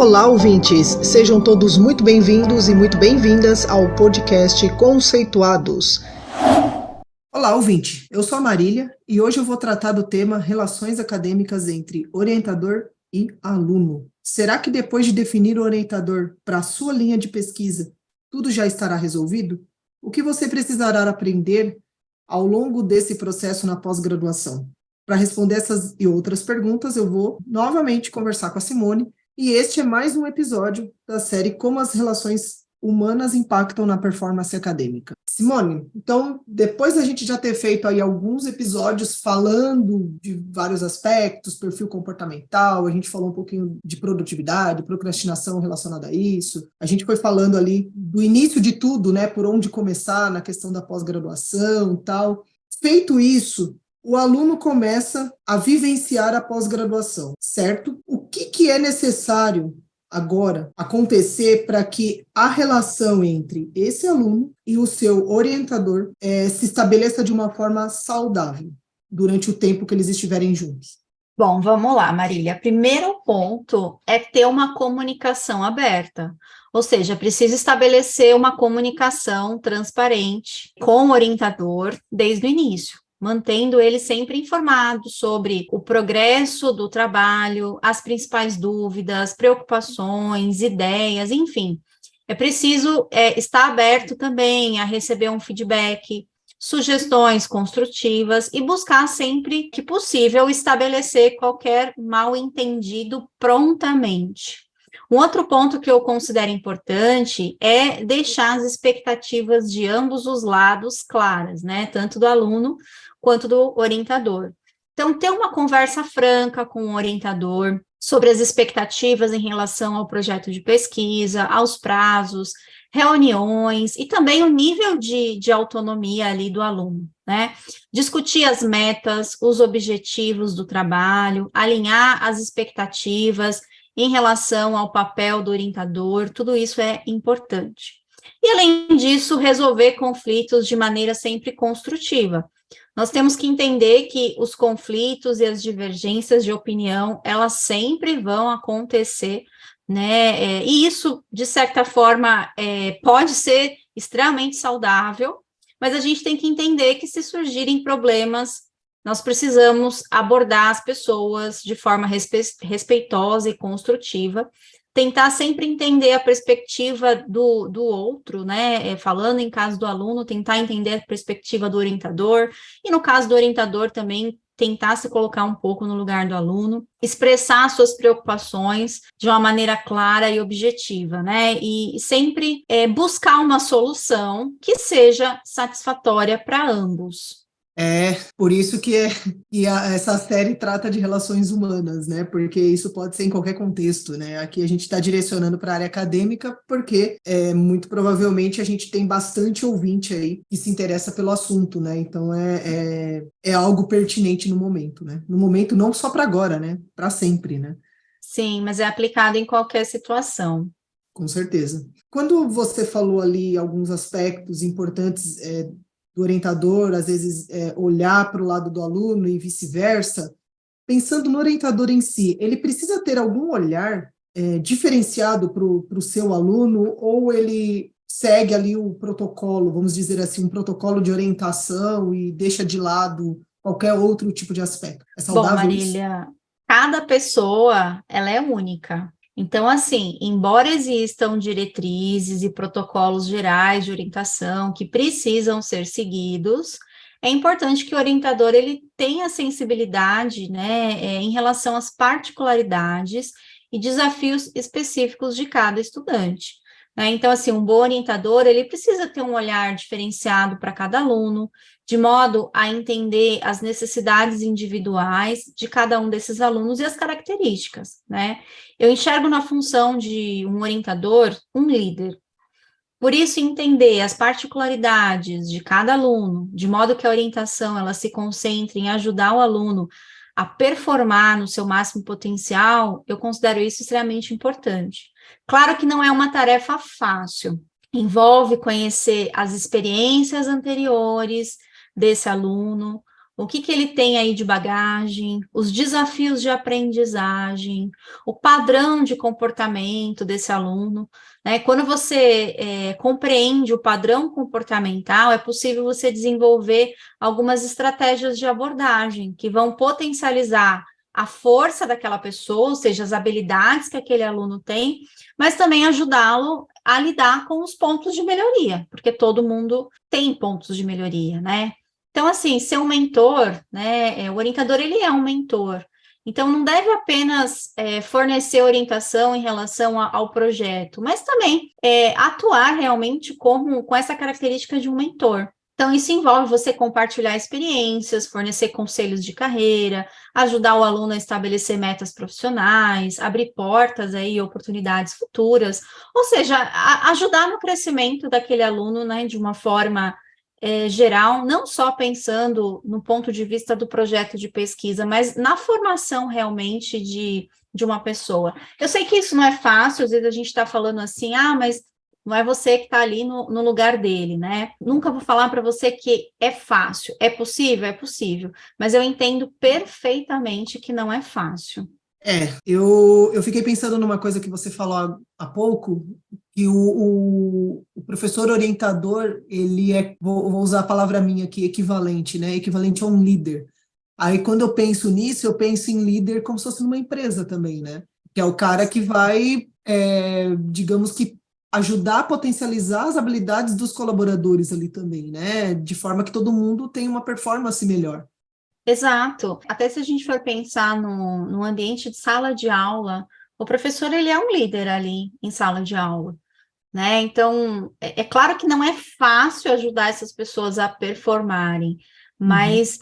Olá, ouvintes! Sejam todos muito bem-vindos e muito bem-vindas ao podcast Conceituados. Olá, ouvinte! Eu sou a Marília e hoje eu vou tratar do tema Relações Acadêmicas entre Orientador e Aluno. Será que depois de definir o orientador para a sua linha de pesquisa, tudo já estará resolvido? O que você precisará aprender ao longo desse processo na pós-graduação? Para responder essas e outras perguntas, eu vou novamente conversar com a Simone, e este é mais um episódio da série Como as Relações Humanas Impactam na Performance Acadêmica. Simone, então, depois da gente já ter feito aí alguns episódios falando de vários aspectos, perfil comportamental, a gente falou um pouquinho de produtividade, procrastinação relacionada a isso, a gente foi falando ali do início de tudo, né, por onde começar na questão da pós-graduação e tal. Feito isso, o aluno começa a vivenciar a pós-graduação, certo? O que é necessário agora acontecer para que a relação entre esse aluno e o seu orientador se estabeleça de uma forma saudável durante o tempo que eles estiverem juntos? Bom, vamos lá, Marília. Primeiro ponto é ter uma comunicação aberta, ou seja, precisa estabelecer uma comunicação transparente com o orientador desde o início, mantendo ele sempre informado sobre o progresso do trabalho, as principais dúvidas, preocupações, ideias, enfim. É preciso estar aberto também a receber um feedback, sugestões construtivas e buscar sempre que possível estabelecer qualquer mal-entendido prontamente. Um outro ponto que eu considero importante é deixar as expectativas de ambos os lados claras, né? Tanto do aluno quanto do orientador. Então, ter uma conversa franca com o orientador sobre as expectativas em relação ao projeto de pesquisa, aos prazos, reuniões e também o nível de autonomia ali do aluno, né? Discutir as metas, os objetivos do trabalho, alinhar as expectativas em relação ao papel do orientador, tudo isso é importante. E, além disso, resolver conflitos de maneira sempre construtiva. Nós temos que entender que os conflitos e as divergências de opinião, elas sempre vão acontecer, né? E isso, de certa forma, pode ser extremamente saudável, mas a gente tem que entender que se surgirem problemas, nós precisamos abordar as pessoas de forma respeitosa e construtiva, tentar sempre entender a perspectiva do outro, né? Falando em caso do aluno, tentar entender a perspectiva do orientador, e no caso do orientador também, tentar se colocar um pouco no lugar do aluno, expressar suas preocupações de uma maneira clara e objetiva, né? E sempre buscar uma solução que seja satisfatória para ambos. É por isso que essa série trata de relações humanas, né? Porque isso pode ser em qualquer contexto, né? Aqui a gente está direcionando para a área acadêmica, porque muito provavelmente a gente tem bastante ouvinte aí que se interessa pelo assunto, né? Então é algo pertinente no momento, né? No momento, não só para agora, né? Para sempre, né? Sim, mas é aplicado em qualquer situação. Com certeza. Quando você falou ali alguns aspectos importantes do orientador, às vezes olhar para o lado do aluno e vice-versa, pensando no orientador em si, ele precisa ter algum olhar diferenciado para o seu aluno, ou ele segue ali o protocolo, vamos dizer assim, um protocolo de orientação e deixa de lado qualquer outro tipo de aspecto? É Bom, saudável isso? Marília, cada pessoa, ela é única. Então, assim, embora existam diretrizes e protocolos gerais de orientação que precisam ser seguidos, é importante que o orientador ele tenha sensibilidade, né, em relação às particularidades e desafios específicos de cada estudante, né? Então, assim, um bom orientador, ele precisa ter um olhar diferenciado para cada aluno, de modo a entender as necessidades individuais de cada um desses alunos e as características, né? Eu enxergo na função de um orientador um líder. Por isso, entender as particularidades de cada aluno, de modo que a orientação ela se concentre em ajudar o aluno a performar no seu máximo potencial, eu considero isso extremamente importante. Claro que não é uma tarefa fácil, envolve conhecer as experiências anteriores desse aluno, o que ele tem aí de bagagem, os desafios de aprendizagem, o padrão de comportamento desse aluno, né? Quando você compreende o padrão comportamental, é possível você desenvolver algumas estratégias de abordagem que vão potencializar a força daquela pessoa, ou seja, as habilidades que aquele aluno tem, mas também ajudá-lo a lidar com os pontos de melhoria, porque todo mundo tem pontos de melhoria, né? Então, assim, ser um mentor, né? O orientador, ele é um mentor. Então, não deve apenas fornecer orientação em relação ao projeto, mas também atuar realmente com essa característica de um mentor. Então, isso envolve você compartilhar experiências, fornecer conselhos de carreira, ajudar o aluno a estabelecer metas profissionais, abrir portas aí, oportunidades futuras, ou seja, ajudar no crescimento daquele aluno, né, de uma forma geral, não só pensando no ponto de vista do projeto de pesquisa, mas na formação realmente de uma pessoa. Eu sei que isso não é fácil, às vezes a gente está falando assim, mas não é você que está ali no lugar dele, né? Nunca vou falar para você que é fácil. É possível, mas eu entendo perfeitamente que não é fácil. Eu fiquei pensando numa coisa que você falou há pouco, que o professor orientador, ele vou usar a palavra minha aqui, equivalente, né? Equivalente a um líder. Aí, quando eu penso nisso, eu penso em líder como se fosse numa empresa também, né? Que é o cara que vai, digamos que, ajudar a potencializar as habilidades dos colaboradores ali também, né? De forma que todo mundo tenha uma performance melhor. Exato. Até se a gente for pensar no ambiente de sala de aula, o professor, ele é um líder ali em sala de aula, né? Então, é claro que não é fácil ajudar essas pessoas a performarem, Uhum. mas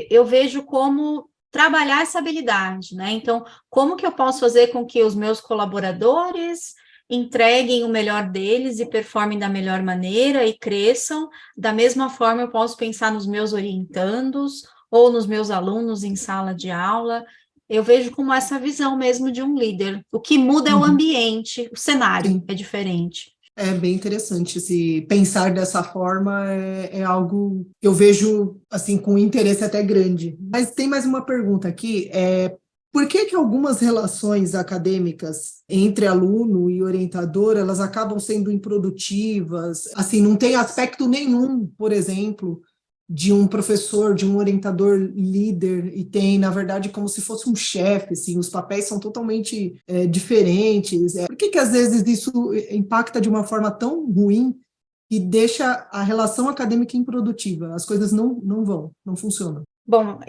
eu vejo como trabalhar essa habilidade, né? Então, como que eu posso fazer com que os meus colaboradores entreguem o melhor deles e performem da melhor maneira e cresçam? Da mesma forma, eu posso pensar nos meus orientandos ou nos meus alunos em sala de aula. Eu vejo como essa visão mesmo de um líder. O que muda é o Uhum. ambiente, o cenário Sim. é diferente. É bem interessante. Se pensar dessa forma é algo que eu vejo assim com interesse até grande. Mas tem mais uma pergunta aqui. Por que que algumas relações acadêmicas entre aluno e orientador elas acabam sendo improdutivas? Assim, não tem aspecto nenhum, por exemplo, de um professor, de um orientador líder, e tem, na verdade, como se fosse um chefe, assim, os papéis são totalmente diferentes. Por que que às vezes isso impacta de uma forma tão ruim e deixa a relação acadêmica improdutiva? As coisas não funcionam. Bom,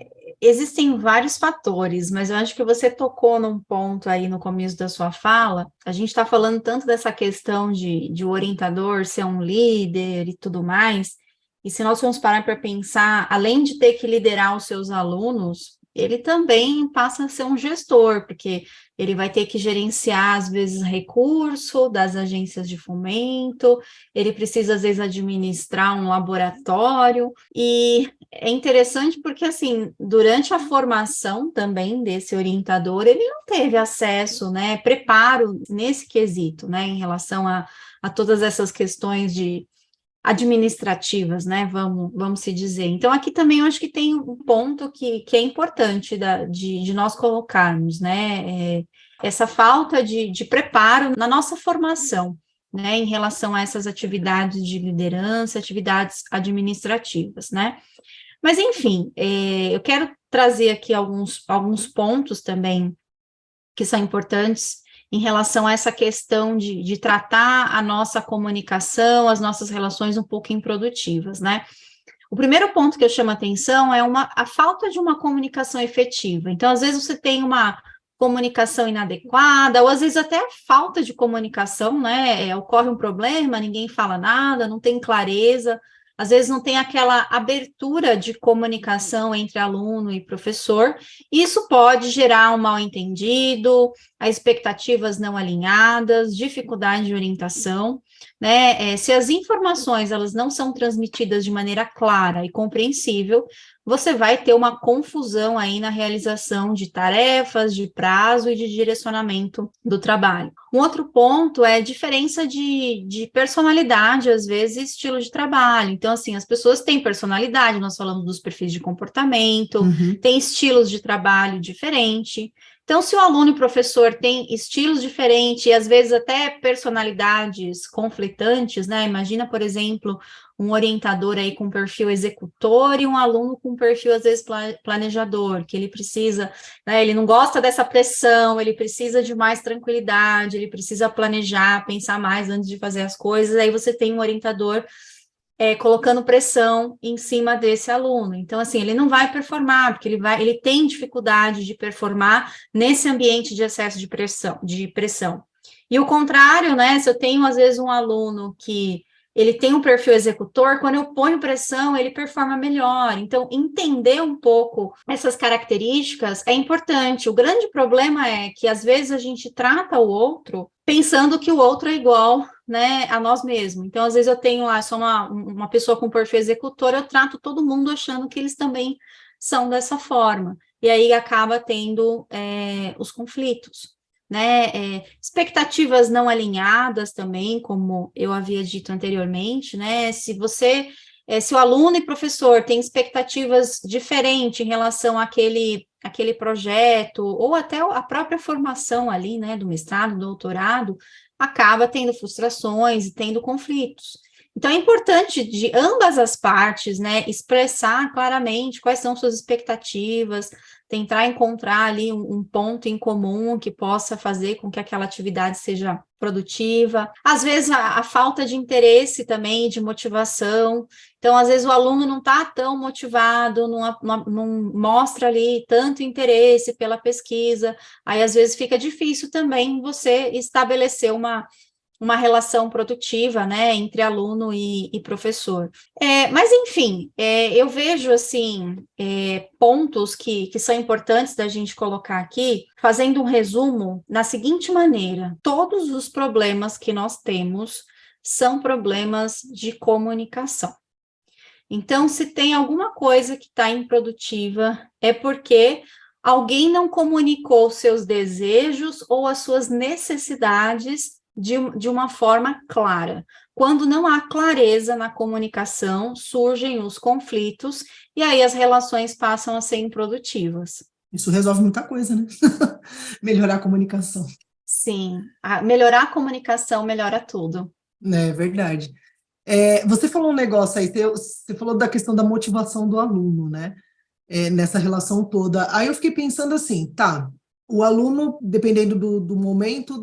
existem vários fatores, mas eu acho que você tocou num ponto aí no começo da sua fala. A gente está falando tanto dessa questão de o orientador ser um líder e tudo mais, e se nós formos parar para pensar, além de ter que liderar os seus alunos, ele também passa a ser um gestor, porque ele vai ter que gerenciar, às vezes, recurso das agências de fomento, ele precisa, às vezes, administrar um laboratório, e é interessante porque, assim, durante a formação também desse orientador, ele não teve acesso, né, preparo nesse quesito, né, em relação a todas essas questões de administrativas, né, vamos se dizer. Então, aqui também eu acho que tem um ponto que é importante de nós colocarmos, né, essa falta de preparo na nossa formação, né, em relação a essas atividades de liderança, atividades administrativas, né. Mas, enfim, eu quero trazer aqui alguns pontos também que são importantes em relação a essa questão de tratar a nossa comunicação, as nossas relações um pouco improdutivas, né? O primeiro ponto que eu chamo a atenção é a falta de uma comunicação efetiva. Então, às vezes, você tem uma comunicação inadequada, ou às vezes até falta de comunicação, né? Ocorre um problema, ninguém fala nada, não tem clareza, às vezes não tem aquela abertura de comunicação entre aluno e professor, e isso pode gerar um mal-entendido, expectativas não alinhadas, dificuldade de orientação. né? Se as informações elas não são transmitidas de maneira clara e compreensível, você vai ter uma confusão aí na realização de tarefas, de prazo e de direcionamento do trabalho. Um outro ponto é a diferença de personalidade, às vezes, estilo de trabalho. Então, assim, as pessoas têm personalidade, nós falamos dos perfis de comportamento, têm estilos de trabalho diferentes. Então, se o aluno e o professor têm estilos diferentes e às vezes até personalidades conflitantes, né? Imagina, por exemplo, um orientador aí com perfil executor e um aluno com perfil, às vezes, planejador, que ele precisa, né? Ele não gosta dessa pressão, ele precisa de mais tranquilidade, ele precisa planejar, pensar mais antes de fazer as coisas. Aí você tem um orientador colocando pressão em cima desse aluno. Então, assim, ele não vai performar, porque ele tem dificuldade de performar nesse ambiente de excesso de pressão. E o contrário, né? Se eu tenho, às vezes, um aluno que ele tem um perfil executor, quando eu ponho pressão, ele performa melhor. Então, entender um pouco essas características é importante. O grande problema é que, às vezes, a gente trata o outro pensando que o outro é igual, né, a nós mesmos. Então, às vezes, eu tenho lá, sou uma pessoa com perfil executor, eu trato todo mundo achando que eles também são dessa forma. E aí acaba tendo os conflitos, né? Expectativas não alinhadas também, como eu havia dito anteriormente, né? Se o aluno e professor têm expectativas diferentes em relação àquele projeto, ou até a própria formação ali, né, do mestrado, do doutorado, acaba tendo frustrações e tendo conflitos. Então, é importante de ambas as partes, né, expressar claramente quais são suas expectativas, tentar encontrar ali um ponto em comum que possa fazer com que aquela atividade seja produtiva. Às vezes, a falta de interesse também, de motivação. Então, às vezes, o aluno não está tão motivado, não mostra ali tanto interesse pela pesquisa, aí, às vezes, fica difícil também você estabelecer uma relação produtiva, né, entre aluno e professor. Mas, enfim, eu vejo, assim, pontos que são importantes da gente colocar aqui, fazendo um resumo na seguinte maneira: todos os problemas que nós temos são problemas de comunicação. Então, se tem alguma coisa que está improdutiva, é porque alguém não comunicou seus desejos ou as suas necessidades de uma forma clara. Quando não há clareza na comunicação, surgem os conflitos e aí as relações passam a ser improdutivas. Isso resolve muita coisa, né? Melhorar a comunicação. Sim, melhorar a comunicação melhora tudo. É verdade. Você falou um negócio aí, você falou da questão da motivação do aluno, né? Nessa relação toda. Aí eu fiquei pensando assim, tá, o aluno, dependendo do momento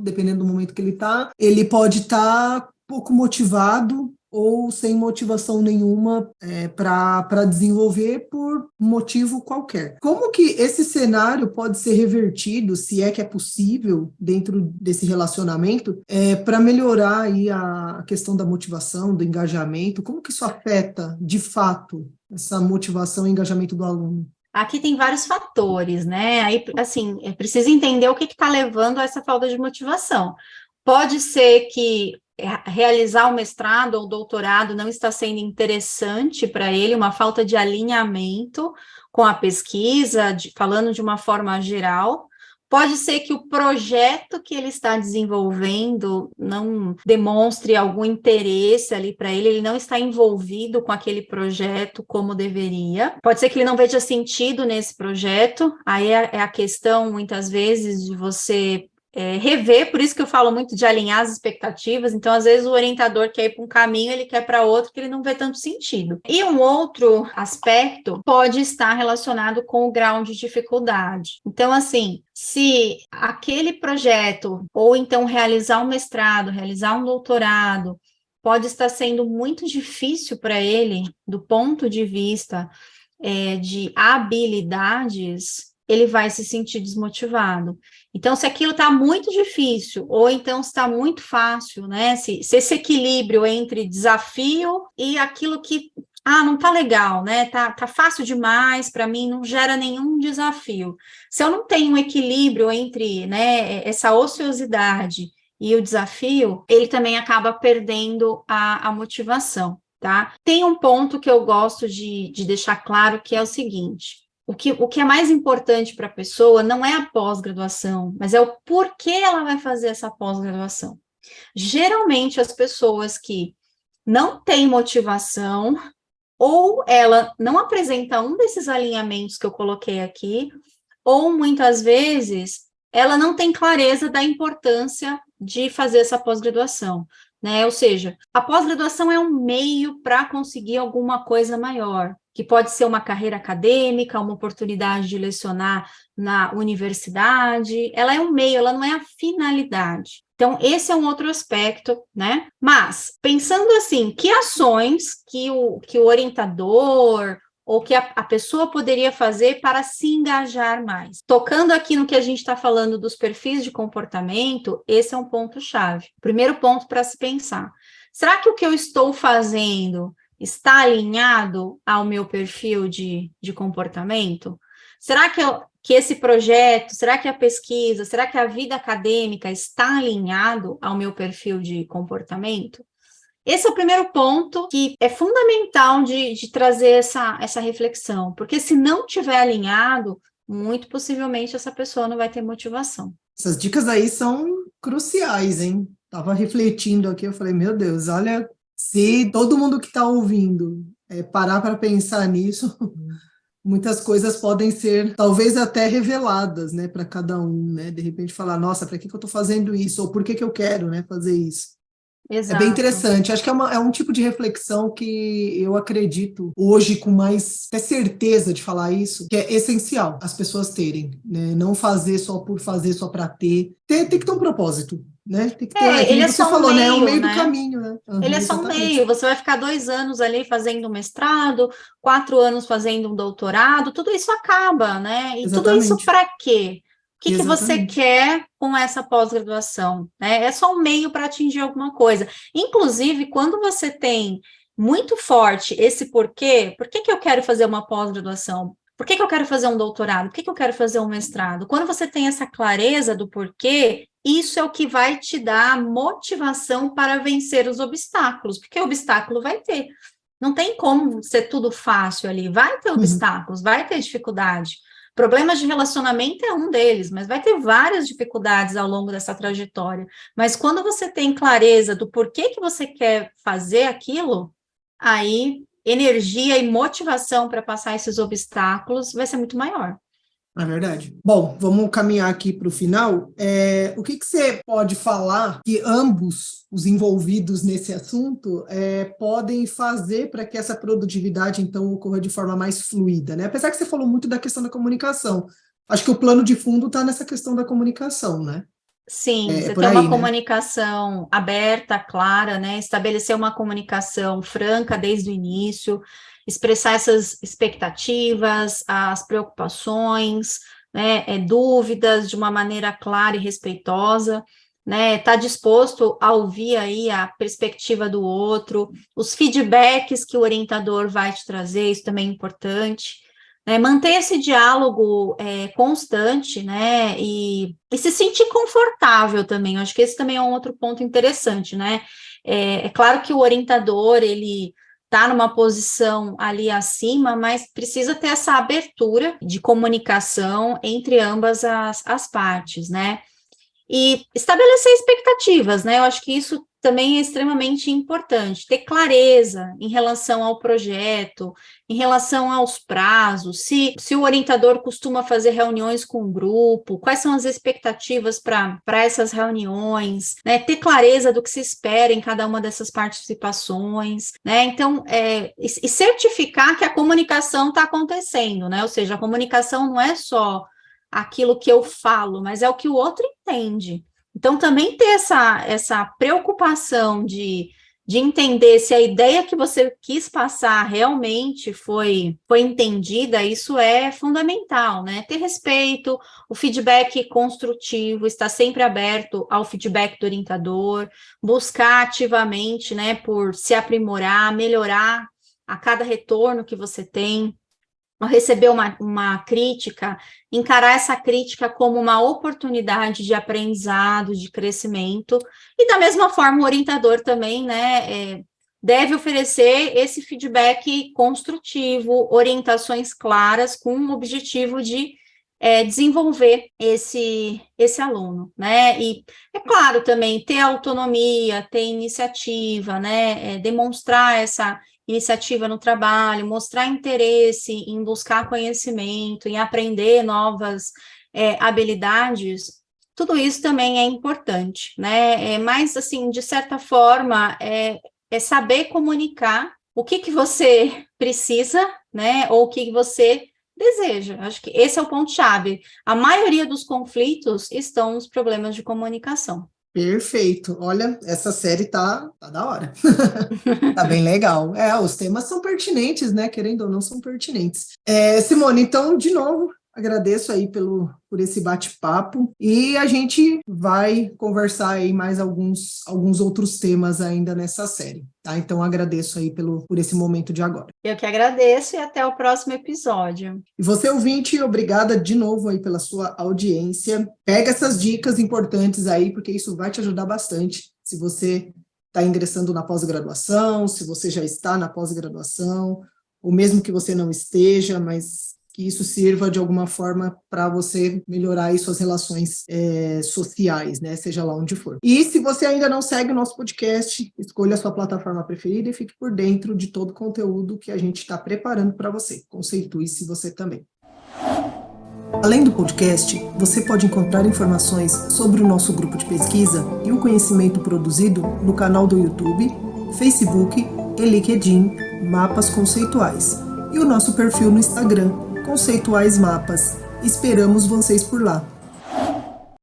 que ele está, ele pode estar pouco motivado ou sem motivação nenhuma para desenvolver por motivo qualquer. Como que esse cenário pode ser revertido, se é que é possível, dentro desse relacionamento, para melhorar aí a questão da motivação, do engajamento? Como que isso afeta, de fato, essa motivação e engajamento do aluno? Aqui tem vários fatores, né? Aí, assim, é preciso entender o que está levando a essa falta de motivação. Pode ser que realizar o mestrado ou doutorado não está sendo interessante para ele, uma falta de alinhamento com a pesquisa, falando de uma forma geral. Pode ser que o projeto que ele está desenvolvendo não demonstre algum interesse ali para ele, ele não está envolvido com aquele projeto como deveria. Pode ser que ele não veja sentido nesse projeto, aí é a questão, muitas vezes, de você rever, por isso que eu falo muito de alinhar as expectativas. Então, às vezes, o orientador quer ir para um caminho, ele quer para outro, que ele não vê tanto sentido. E um outro aspecto pode estar relacionado com o grau de dificuldade. Então, assim, se aquele projeto, ou então realizar um mestrado, realizar um doutorado, pode estar sendo muito difícil para ele, do ponto de vista de habilidades, ele vai se sentir desmotivado. Então, se aquilo está muito difícil, ou então está muito fácil, né? Se esse equilíbrio entre desafio e aquilo que, não está legal, né? Tá fácil demais para mim, não gera nenhum desafio. Se eu não tenho um equilíbrio entre, né, essa ociosidade e o desafio, ele também acaba perdendo a motivação, tá? Tem um ponto que eu gosto de deixar claro, que é o seguinte: o que é mais importante para a pessoa não é a pós-graduação, mas é o porquê ela vai fazer essa pós-graduação. Geralmente, as pessoas que não têm motivação, ou ela não apresenta um desses alinhamentos que eu coloquei aqui, ou muitas vezes ela não tem clareza da importância de fazer essa pós-graduação, né? Ou seja, a pós-graduação é um meio para conseguir alguma coisa maior, que pode ser uma carreira acadêmica, uma oportunidade de lecionar na universidade. Ela é um meio, ela não é a finalidade. Então, esse é um outro aspecto, né? Mas, pensando assim, que ações que o orientador ou que a pessoa poderia fazer para se engajar mais? Tocando aqui no que a gente está falando dos perfis de comportamento, esse é um ponto-chave. Primeiro ponto para se pensar: será que o que eu estou fazendo está alinhado ao meu perfil de comportamento? Será que esse projeto, será que a pesquisa, será que a vida acadêmica está alinhado ao meu perfil de comportamento? Esse é o primeiro ponto que é fundamental de trazer essa reflexão, porque se não tiver alinhado, muito possivelmente essa pessoa não vai ter motivação. Essas dicas aí são cruciais, hein? Tava refletindo aqui, eu falei, meu Deus, olha, se todo mundo que está ouvindo parar para pensar nisso, muitas coisas podem ser, talvez até reveladas, né, para cada um, né? De repente falar, nossa, para que eu estou fazendo isso? Ou por que eu quero, né, fazer isso? É bem Exato. interessante. Acho que é um tipo de reflexão que eu acredito hoje com mais até certeza de falar isso, que é essencial as pessoas terem, né? Não fazer só por fazer, só para ter. Tem que ter um propósito, né? Tem que ter, que Ele nem é você só um falou, né? É o meio, meio do né? caminho, né? Ele Uhum, é só um exatamente. meio, você vai ficar 2 anos ali fazendo um mestrado, 4 anos fazendo um doutorado, tudo isso acaba, né? E tudo isso Exatamente. para quê? O que você Exatamente. quer com essa pós-graduação, né? É só um meio para atingir alguma coisa. Inclusive, quando você tem muito forte esse porquê, por que eu quero fazer uma pós-graduação? Por que eu quero fazer um doutorado? Por que eu quero fazer um mestrado? Quando você tem essa clareza do porquê, isso é o que vai te dar motivação para vencer os obstáculos, porque obstáculo vai ter. Não tem como ser tudo fácil ali. Vai ter Uhum. obstáculos, vai ter dificuldade. Problemas de relacionamento é um deles, mas vai ter várias dificuldades ao longo dessa trajetória. Mas quando você tem clareza do porquê que você quer fazer aquilo, aí energia e motivação para passar esses obstáculos vai ser muito maior. É verdade. Bom, vamos caminhar aqui para o final. O que você pode falar que ambos os envolvidos nesse assunto podem fazer para que essa produtividade, então, ocorra de forma mais fluida, né? Apesar que você falou muito da questão da comunicação. Acho que o plano de fundo está nessa questão da comunicação, né? Sim, É você por ter uma aí, né? comunicação aberta, clara, né? Estabelecer uma comunicação franca desde o início, expressar essas expectativas, as preocupações, né? Dúvidas de uma maneira clara e respeitosa, né? Tá disposto a ouvir aí a perspectiva do outro, os feedbacks que o orientador vai te trazer, isso também é importante, né, manter esse diálogo constante, né, e se sentir confortável também. Eu acho que esse também é um outro ponto interessante, né? É claro que o orientador, ele está numa posição ali acima, mas precisa ter essa abertura de comunicação entre ambas as partes, né? E estabelecer expectativas, né? Eu acho que isso também é extremamente importante, ter clareza em relação ao projeto, em relação aos prazos, se o orientador costuma fazer reuniões com o grupo, quais são as expectativas para essas reuniões, né? Ter clareza do que se espera em cada uma dessas participações, né? Então, e certificar que a comunicação está acontecendo, né? Ou seja, a comunicação não é só aquilo que eu falo, mas é o que o outro entende. Então, também ter essa preocupação de entender se a ideia que você quis passar realmente foi entendida, isso é fundamental, né? Ter respeito, o feedback construtivo, estar sempre aberto ao feedback do orientador, buscar ativamente, né, por se aprimorar, melhorar a cada retorno que você tem. ao receber uma crítica, encarar essa crítica como uma oportunidade de aprendizado, de crescimento, e da mesma forma o orientador também, né, deve oferecer esse feedback construtivo, orientações claras, com o objetivo de desenvolver esse aluno, né, e é claro também ter autonomia, ter iniciativa, né, demonstrar essa iniciativa no trabalho, mostrar interesse em buscar conhecimento, em aprender novas habilidades, tudo isso também é importante, né, mas assim, de certa forma, é saber comunicar o que você precisa, né, ou o que você deseja. Acho que esse é o ponto-chave. A maioria dos conflitos estão nos problemas de comunicação. Perfeito. Olha, essa série tá da hora. Tá bem legal. Os temas são pertinentes, né? Querendo ou não, são pertinentes. Simone, então, de novo, agradeço aí por esse bate-papo e a gente vai conversar aí mais alguns outros temas ainda nessa série, tá? Então, agradeço aí por esse momento de agora. Eu que agradeço e até o próximo episódio. E você, ouvinte, obrigada de novo aí pela sua audiência. Pega essas dicas importantes aí, porque isso vai te ajudar bastante. Se você está ingressando na pós-graduação, se você já está na pós-graduação, ou mesmo que você não esteja, mas que isso sirva de alguma forma para você melhorar aí suas relações sociais, né, seja lá onde for. E se você ainda não segue o nosso podcast, escolha a sua plataforma preferida e fique por dentro de todo o conteúdo que a gente está preparando para você. Conceitue-se você também. Além do podcast, você pode encontrar informações sobre o nosso grupo de pesquisa e o conhecimento produzido no canal do YouTube, Facebook e LinkedIn Mapas Conceituais e o nosso perfil no Instagram, Conceituais Mapas. Esperamos vocês por lá.